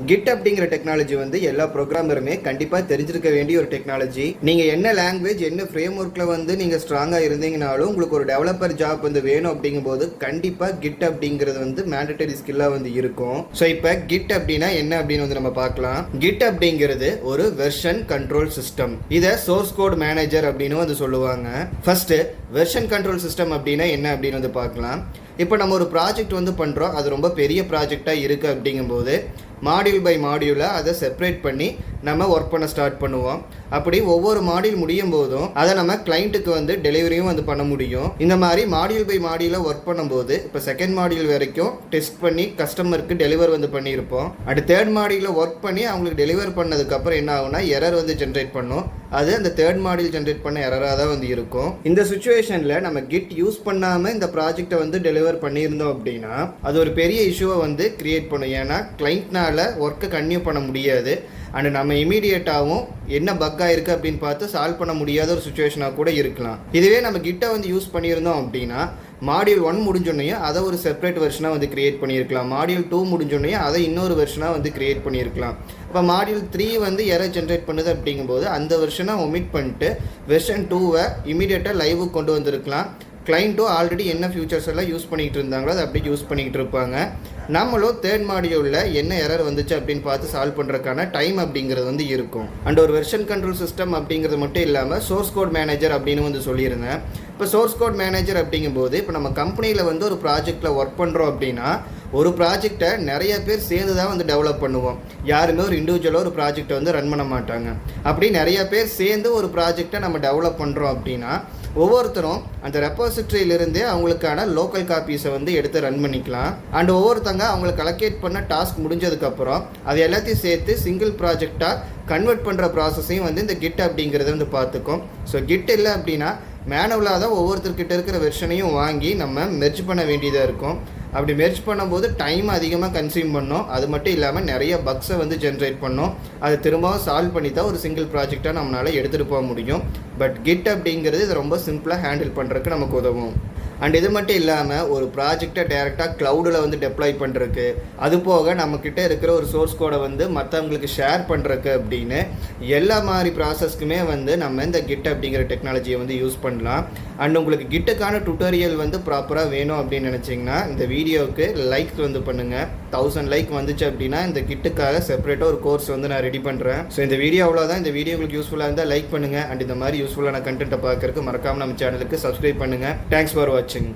Kit அப்படிங்கிற technology வந்து எல்லா ப்ரோக்ராமருமே கண்டிப்பாக தெரிஞ்சிருக்க வேண்டிய ஒரு டெக்னாலஜி. நீங்கள் என்ன லாங்குவேஜ் என்ன ஃப்ரேம் ஒர்க்கில் வந்து நீங்கள் ஸ்ட்ராங்காக இருந்தீங்கனாலும் உங்களுக்கு ஒரு டெவலப்பர் ஜாப் வந்து வேணும் அப்படிங்கும்போது கண்டிப்பாக கிட் அப்படிங்கிறது வந்து மேண்டட்டரி ஸ்கில்லாக வந்து இருக்கும். ஸோ இப்போ கிட் அப்படின்னா என்ன அப்படின்னு வந்து நம்ம பார்க்கலாம். கிட் அப்படிங்கிறது ஒரு வெர்ஷன் கண்ட்ரோல் சிஸ்டம். இதை சோர்ஸ் கோட் மேனேஜர் அப்படின்னு வந்து சொல்லுவாங்க. ஃபர்ஸ்ட் வெர்ஷன் கண்ட்ரோல் சிஸ்டம் அப்படின்னா என்ன அப்படின்னு வந்து பார்க்கலாம். இப்போ நம்ம ஒரு ப்ராஜெக்ட் வந்து பண்ணுறோம், அது ரொம்ப பெரிய ப்ராஜெக்டாக இருக்குது அப்படிங்கும்போது மாடியூல் பை மாடியூலாக அதை செப்பரேட் பண்ணி நம்ம ஒர்க் பண்ண ஸ்டார்ட் பண்ணுவோம். அப்படி ஒவ்வொரு மாடியூல் முடியும் போதும் அதை நம்ம கிளைண்ட்டுக்கு வந்து டெலிவரியும் வந்து பண்ண முடியும். இந்த மாதிரி மாடியூல் பை மாடியூலாக ஒர்க் பண்ணும்போது இப்போ செகண்ட் மாடியூல் வரைக்கும் டெஸ்ட் பண்ணி கஸ்டமருக்கு டெலிவர் வந்து பண்ணியிருப்போம். அடுத்த தேர்ட் மாடியூலில் ஒர்க் பண்ணி அவங்களுக்கு டெலிவர் பண்ணதுக்கப்புறம் என்ன ஆகுனா எரர் வந்து ஜென்ரேட் பண்ணும். அது அந்த தேர்ட் மாடியூல் ஜென்ரேட் பண்ண எரராக தான் வந்து இருக்கும். இந்த சுச்சுவேஷனில் நம்ம கிட் யூஸ் பண்ணாமல் இந்த ப்ராஜெக்டை வந்து டெலிவர் பண்ணியிருந்தோம் அப்படின்னா அது ஒரு பெரிய இஷ்யூவை வந்து கிரியேட் பண்ணும். ஏன்னா கிளைண்ட்னால ஒர்க்கை கன்டினியூ பண்ண முடியாது. அண்ட் நம்ம இமீடியட்டாகவும் என்ன பக்காக இருக்குது அப்படின்னு பார்த்து சால்வ் பண்ண முடியாத ஒரு சுச்சுவேஷனாக கூட இருக்கலாம். இதுவே நம்ம கிட்டை வந்து யூஸ் பண்ணியிருந்தோம் அப்படின்னா மாடியூல் 1 முடிஞ்சோடனே அதை ஒரு செப்பரேட் வெர்ஷனாக வந்து கிரியேட் பண்ணியிருக்கலாம். மாடியூல் 2 முடிஞ்சோடனே அதை இன்னொரு வெர்ஷனாக வந்து கிரியேட் பண்ணியிருக்கலாம். இப்போ மாடியூல் 3 வந்து எரர் ஜென்ரேட் பண்ணுது அப்படிங்கும்போது அந்த வெர்ஷனை ஒமிட் பண்ணிட்டு வெர்ஷன் 2வை இமீடியட்டாக லைவுக்கு கொண்டு வந்திருக்கலாம். கிளைண்ட்டும் ஆல்ரெடி என்ன ஃபியூச்சர்ஸ் எல்லாம் யூஸ் பண்ணிகிட்டு இருந்தாங்களோ அதை அப்படி யூஸ் பண்ணிக்கிட்டு இருப்பாங்க. நம்மளும் தேர்ட் மாடியூலில் என்ன எரர் வந்துச்சு அப்படின்னு பார்த்து சால்வ் பண்ணுறதுக்கான டைம் அப்படிங்கிறது வந்து இருக்கும். அண்ட் ஒரு வெர்ஷன் கண்ட்ரோல் சிஸ்டம் அப்படிங்கிறது மட்டும் இல்லாமல் சோர்ஸ் கோட் மேனேஜர் அப்படின்னு வந்து சொல்லியிருந்தேன். இப்போ சோர்ஸ் கோட் மேனேஜர் அப்படிங்கும்போது இப்போ நம்ம கம்பெனியில் வந்து ஒரு ப்ராஜெக்டில் ஒர்க் பண்ணுறோம் அப்படின்னா ஒரு ப்ராஜெக்டை நிறைய பேர் சேர்ந்து தான் வந்து டெவலப் பண்ணுவோம். யாருமே ஒரு இண்டிவிஜுவலாக ஒரு ப்ராஜெக்டை வந்து ரன் பண்ண மாட்டாங்க. அப்படி நிறைய பேர் சேர்ந்து ஒரு ப்ராஜெக்டை நம்ம டெவலப் பண்ணுறோம் அப்படின்னா ஒவ்வொருத்தரும் அந்த ரெப்பாசிட்டரியிலிருந்தே அவங்களுக்கான லோக்கல் காப்பீஸை வந்து எடுத்து ரன் பண்ணிக்கலாம். அண்ட் ஒவ்வொருத்தங்க அவங்களுக்கு அலோகேட் பண்ண டாஸ்க் முடிஞ்சதுக்கப்புறம் அது எல்லாத்தையும் சேர்த்து சிங்கிள் ப்ராஜெக்டாக கன்வெர்ட் பண்ணுற ப்ராசஸையும் வந்து இந்த கிட் அப்படிங்கிறத வந்து பார்த்துக்கும். ஸோ கிட் இல்லை அப்படின்னா மேனுவலாக தான் ஒவ்வொருத்தர்கிட்ட இருக்கிற வெர்ஷனையும் வாங்கி நம்ம மெர்ஜ் பண்ண வேண்டியதாக இருக்கும். அப்படி மெர்ஜ் பண்ணும்போது டைம் அதிகமாக கன்சியூம் பண்ணோம். அது மட்டும் இல்லாமல் நிறைய பக்ஸை வந்து ஜென்ரேட் பண்ணோம். அதை திரும்பவும் சால்வ் பண்ணி தான் ஒரு சிங்கிள் ப்ராஜெக்டாக நம்மளால் எடுத்துகிட்டு போக முடியும். பட் கிட் அப்படிங்கிறது இது ரொம்ப சிம்பிளாக ஹேண்டில் பண்ணுறதுக்கு நமக்கு உதவும். அண்ட் இது மட்டும் இல்லாமல் ஒரு ப்ராஜெக்டை டேரெக்டாக க்ளவுடில் வந்து டெப்ளாய் பண்ணுறதுக்கு, அது போக நம்மக்கிட்ட இருக்கிற ஒரு சோர்ஸ் கோடை வந்து மற்றவங்களுக்கு ஷேர் பண்ணுறதுக்கு அப்படின்னு எல்லா மாதிரி ப்ராசஸ்க்குமே வந்து நம்ம இந்த கிட் அப்படிங்கிற டெக்னாலஜியை வந்து யூஸ் பண்ணலாம். அண்ட் உங்களுக்கு கிட்டுக்கான டுட்டோரியல் வந்து ப்ராப்பராக வேணும் அப்படின்னு நினச்சிங்கன்னா இந்த வீடியோவுக்கு லைக் வந்து பண்ணுங்கள். 1000 லைக் வந்துச்சு அப்படின்னா இந்த கிட்டுக்காக செப்பரேட்டாக ஒரு கோர்ஸ் வந்து நான் ரெடி பண்ணுறேன். ஸோ இந்த வீடியோ அவ்வளோதான். இந்த வீடியோ உங்களுக்கு யூஸ்ஃபுல்லாக இருந்தால் லைக் பண்ணுங்கள். அண்ட் இந்த மாதிரி யூஸ்ஃபுல்லான கண்டென்ட்டை பார்க்கறதுக்கு மறக்காமல் நம்ம சேனலுக்கு சப்ஸ்கிரைப் பண்ணுங்கள். தேங்க்ஸ் ஃபார் வாட்சிங்.